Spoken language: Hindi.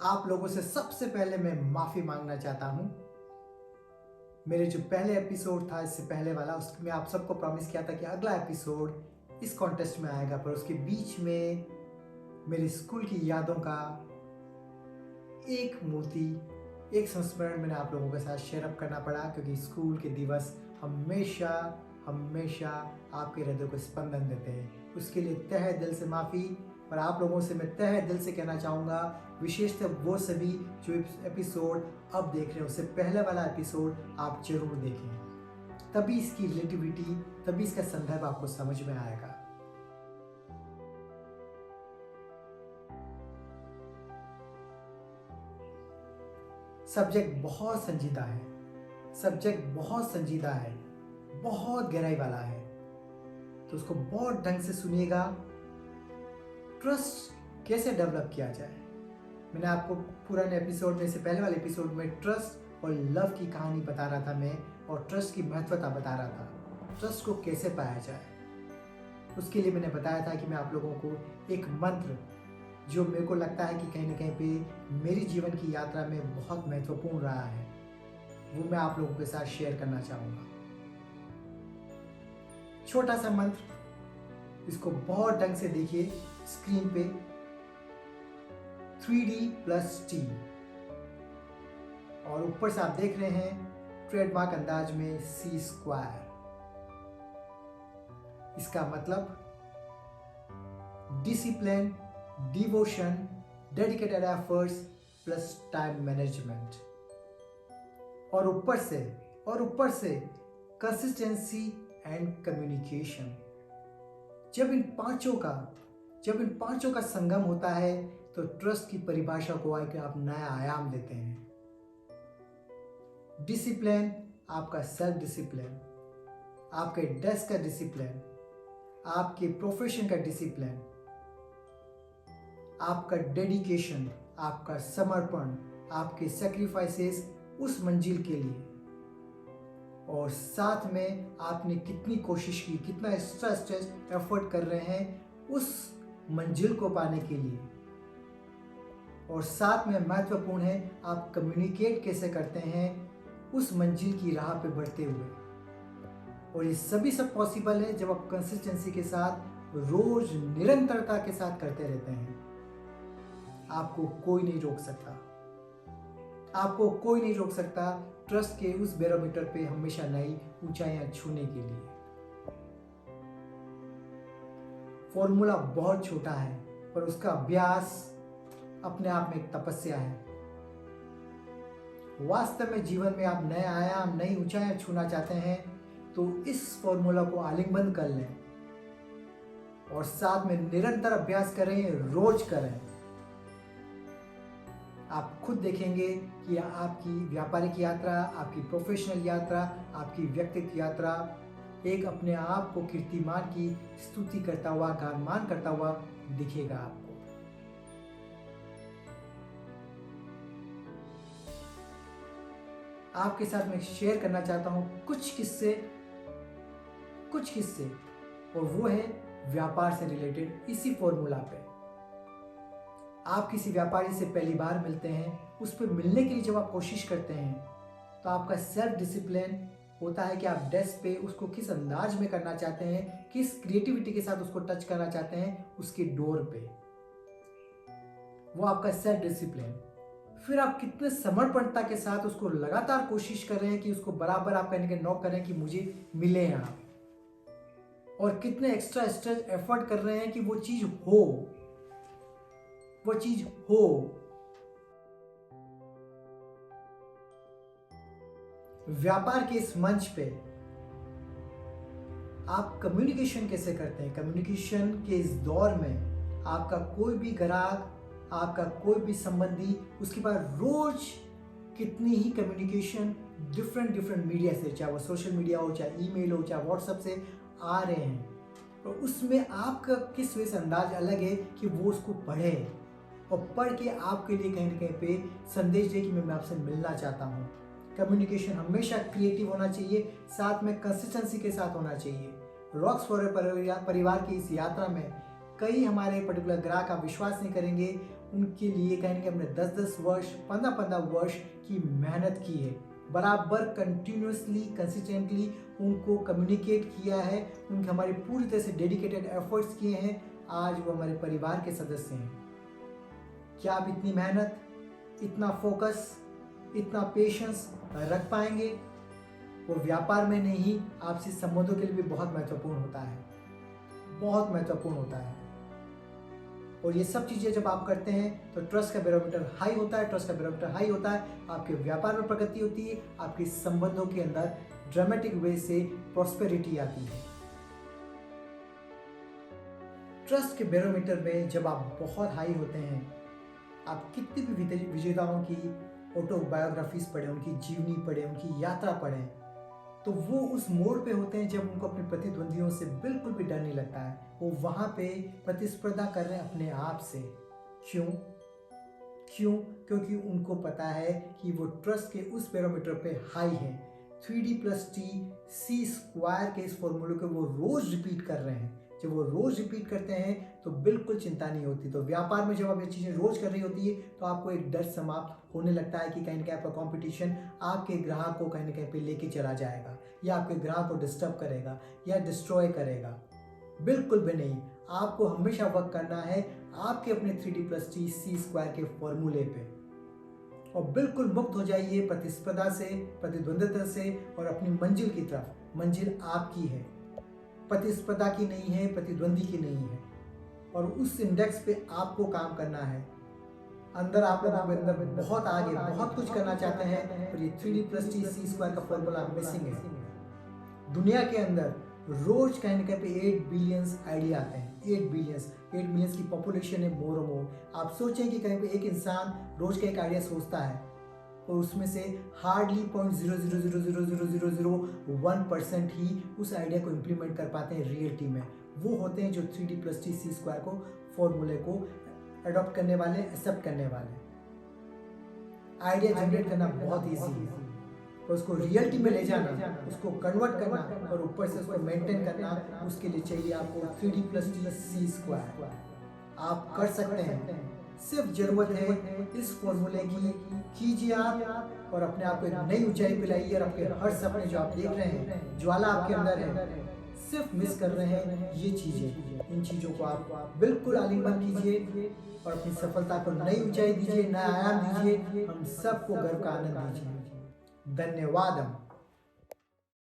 आप लोगों से सबसे पहले मैं माफ़ी मांगना चाहता हूँ। मेरे जो पहले एपिसोड था, इससे पहले वाला, उसमें आप सबको प्रॉमिस किया था कि अगला एपिसोड इस कॉन्टेस्ट में आएगा, पर उसके बीच में मेरे स्कूल की यादों का एक मूर्ति, एक संस्मरण मैंने आप लोगों के साथ शेयर अप करना पड़ा, क्योंकि स्कूल के दिवस हमेशा हमेशा आपके हृदय को स्पंदन देते हैं। उसके लिए तहे दिल से माफ़ी। पर आप लोगों से मैं तहे दिल से कहना चाहूँगा, विशेषतः वो सभी जो एपिसोड अब देख रहे हैं, उससे पहले वाला एपिसोड आप जरूर देखें, तभी इसकी रिलेटिविटी, तभी इसका संदर्भ आपको समझ में आएगा। सब्जेक्ट बहुत संजीदा है, सब्जेक्ट बहुत संजीदा है, बहुत गहराई वाला है, तो उसको बहुत ढंग से सुनिएगा। ट्रस्ट कैसे डेवलप किया जाए, मैंने आपको पुराने एपिसोड में से पहले वाले एपिसोड में ट्रस्ट और लव की कहानी बता रहा था मैं, और ट्रस्ट की महत्वता बता रहा था। ट्रस्ट को कैसे पाया जाए, उसके लिए मैंने बताया था कि मैं आप लोगों को एक मंत्र, जो मेरे को लगता है कि कहीं ना कहीं पे मेरी जीवन की यात्रा में बहुत महत्वपूर्ण रहा है, वो मैं आप लोगों के साथ शेयर करना चाहूँगा। छोटा सा मंत्र, इसको बहुत ढंग से देखिए स्क्रीन पे। 3D+T, और ऊपर से आप देख रहे हैं ट्रेडमार्क अंदाज में C²। इसका मतलब discipline, devotion, dedicated efforts plus time management, और ऊपर से कंसिस्टेंसी एंड कम्युनिकेशन। जब इन पांचों का संगम होता है तो ट्रस्ट की परिभाषा को आप नया आयाम देते हैं। डिसिप्लिन, आपका सेल्फ डिसिप्लिन, आपके डेस्क का डिसिप्लिन, आपके प्रोफेशन का डिसिप्लिन, आपका डेडिकेशन, आपका समर्पण, आपके सैक्रिफाइसेस उस मंजिल के लिए, और साथ में आपने कितनी कोशिश की, कितना एक्स्ट्रा स्ट्रेस एफर्ट कर रहे हैं उस मंजिल को पाने के लिए। और साथ में महत्वपूर्ण है, आप कम्युनिकेट कैसे करते हैं उस मंजिल की राह पे बढ़ते हुए। और ये सब पॉसिबल है जब आप कंसिस्टेंसी के साथ, रोज निरंतरता के साथ करते रहते हैं। आपको कोई नहीं रोक सकता ट्रस्ट के उस बैरोमीटर पे हमेशा नई ऊंचाइयां छूने के लिए। फॉर्मूला बहुत छोटा है, पर उसका अभ्यास अपने आप में एक तपस्या है। वास्तव में जीवन में आप नए आयाम, नई ऊंचाइयां छूना चाहते हैं तो इस फॉर्मूला को आलिंगन कर लें और साथ में निरंतर अभ्यास करें, रोज करें। आप खुद देखेंगे कि आपकी व्यापारिक यात्रा, आपकी प्रोफेशनल यात्रा, आपकी व्यक्तिगत यात्रा एक अपने आप को कीर्तिमान की स्तुति करता हुआ, गानमान करता हुआ दिखेगा आपको। आपके साथ मैं शेयर करना चाहता हूं कुछ किस्से, और वो है व्यापार से रिलेटेड, इसी फॉर्मूला पे। आप किसी व्यापारी से पहली बार मिलते हैं, उस पर मिलने के लिए जब आप कोशिश करते हैं तो आपका सेल्फ डिसिप्लिन होता है कि आप डेस्क पे उसको किस अंदाज में करना चाहते हैं, किस क्रिएटिविटी के साथ उसको टच करना चाहते हैं उसके डोर पे, वो आपका सेल्फ डिसिप्लिन। फिर आप कितने समर्पणता के साथ उसको लगातार कोशिश कर रहे हैं कि उसको बराबर आप कहने के नॉक करें कि मुझे मिले आप, और कितने एक्स्ट्रा स्ट्रेस एफर्ट कर रहे हैं कि वो चीज हो। व्यापार के इस मंच पे आप कम्युनिकेशन कैसे करते हैं? कम्युनिकेशन के इस दौर में आपका कोई भी ग्राहक, आपका कोई भी संबंधी, उसके पास रोज कितनी ही कम्युनिकेशन डिफरेंट मीडिया से, चाहे वो सोशल मीडिया हो, चाहे ईमेल हो, चाहे व्हाट्सएप से आ रहे हैं, तो उसमें आपका किस वजह से अंदाज अलग है कि वो उसको पढ़े और पढ़ के आपके लिए कहीं ना कहीं पे संदेश दे कि मैं आपसे मिलना चाहता हूँ। कम्युनिकेशन हमेशा क्रिएटिव होना चाहिए, साथ में कंसिस्टेंसी के साथ होना चाहिए। रॉक्स फॉर परिवार की इस यात्रा में कई हमारे पर्टिकुलर ग्राहक, आप विश्वास नहीं करेंगे, उनके लिए कहीं ना कहीं हमने 10-10 वर्ष 15-15 वर्ष की मेहनत की है, बराबर कंटिन्यूसली कंसिस्टेंटली उनको कम्युनिकेट किया है, उनके हमारे पूरी तरह से डेडिकेटेड एफर्ट्स किए हैं। आज वो हमारे परिवार के सदस्य हैं। क्या आप इतनी मेहनत, इतना फोकस, इतना पेशेंस रख पाएंगे? वो व्यापार में नहीं, आपसी संबंधों के लिए भी बहुत महत्वपूर्ण होता है, बहुत महत्वपूर्ण होता है। और ये सब चीज़ें जब आप करते हैं तो ट्रस्ट का बैरोमीटर हाई होता है। ट्रस्ट का बैरोमीटर हाई होता है, आपके व्यापार में प्रगति होती है, आपके संबंधों के अंदर ड्रामेटिक वे से प्रॉस्पेरिटी आती है। ट्रस्ट के बैरोमीटर में जब आप बहुत हाई होते हैं, आप कितनी भी विजेताओं की ऑटोबायोग्राफीज पढ़ें, उनकी जीवनी पढ़ें, उनकी यात्रा पढ़ें, तो वो उस मोड़ पे होते हैं जब उनको अपने प्रतिद्वंदियों से बिल्कुल भी डर नहीं लगता है। वो वहाँ पे प्रतिस्पर्धा कर रहे हैं अपने आप से। क्यों? क्योंकि उनको पता है कि वो ट्रस्ट के उस बैरोमीटर पे हाई है। 3D+T C² के इस फॉर्मूले को वो रोज रिपीट कर रहे हैं। जब वो रोज रिपीट करते हैं तो बिल्कुल चिंता नहीं होती। तो व्यापार में जब आप ये चीज़ें रोज कर रही होती है तो आपको एक डर समाप्त होने लगता है कि कहीं ना कहीं आपका कंपटीशन आपके ग्राहक को कहीं ना कहीं पे लेके चला जाएगा, या आपके ग्राहक को डिस्टर्ब करेगा या डिस्ट्रॉय करेगा। बिल्कुल भी नहीं, आपको हमेशा वर्क करना है आपके अपने 3D+T C² के फॉर्मूले पे, और बिल्कुल मुक्त हो जाइए प्रतिस्पर्धा से, प्रतिद्वंद्विता से, और अपनी मंजिल की तरफ। मंजिल आपकी है, प्रतिस्पर्धा की नहीं है, प्रतिद्वंदी की नहीं है, और उस इंडेक्स पे आपको काम करना है। अंदर आप अंदर बहुत आगे बहुत कुछ करना चाहते हैं, पर ये 3D+T C² का फॉर्मूला मिसिंग है। दुनिया के अंदर रोज कहीं ना कहीं पे 8 बिलियंस आइडिया आते हैं। 8 बिलियंस की पॉपुलेशन है, मोर और मोर। आप सोचें कि कहीं पे एक इंसान रोज का एक आइडिया सोचता है और उसमें से हार्डली 0.0000001% ही उस आइडिया को इम्प्लीमेंट कर पाते हैं रियलिटी में। वो होते हैं जो 3D+T C² को फॉर्मूले को अडॉप्ट करने वाले, एक्सेप्ट करने वाले। आइडिया जनरेट करना बहुत ईजी है, और उसको रियलिटी में ले जाना, उसको कन्वर्ट करना और ऊपर से उसको मेंटेन करना, उसके लिए चाहिए आपको 3D+T C²। आप कर सकते हैं, सिर्फ जरूरत है इस फॉर्मूले की। कीजिए आप, और अपने आप को एक नई ऊंचाई पे लाइए। और आपके हर सपने जो आप देख रहे हैं, ज्वाला आपके अंदर है, सिर्फ मिस कर रहे हैं ये चीजें। इन चीजों को आप बिल्कुल आलिंगन कीजिए और अपनी सफलता को नई ऊंचाई दीजिए, नया आयाम दीजिए। हम सबको गर्व का आनंद दीजिए। धन्यवाद।